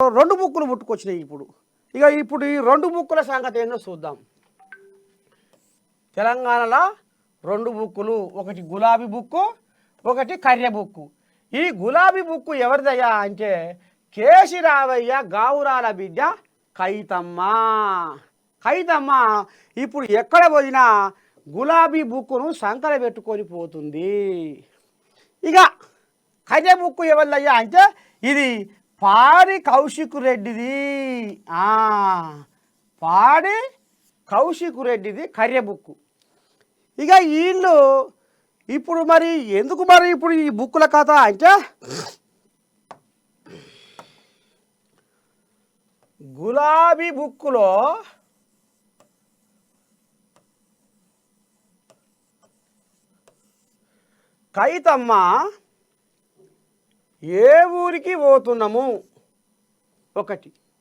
రెండు బుక్కులు పుట్టుకొచ్చినాయి ఇప్పుడు. ఇప్పుడు ఈ రెండు బుక్కుల సంగతి ఏందో చూద్దాం. తెలంగాణలో రెండు బుక్కులు, ఒకటి గులాబీ బుక్కు, ఒకటి కర్రె బుక్కు. ఈ గులాబీ బుక్కు ఎవరిదయ్యా అంటే కేసీ రావయ్య గావురాల బిడ్డ కైతమ్మ. కైతమ్మ ఇప్పుడు ఎక్కడ పోయినా గులాబీ బుక్కును సంకల పెట్టుకొని పోతుంది. ఇక కర్రె బుక్కు ఎవరిదయ్యా అంటే ఇది పాడి కౌశిక్ రెడ్డిది. పాడి కౌశిక్ రెడ్డిది కర్రె బుక్కు. ఇక వీళ్ళు ఇప్పుడు మరి ఎందుకు మరి ఇప్పుడు ఈ బుక్కుల కథ అంటే గులాబీ బుక్కులో కైతమ్మ ఏ ఊరికి పోతున్నాము ఒకటి,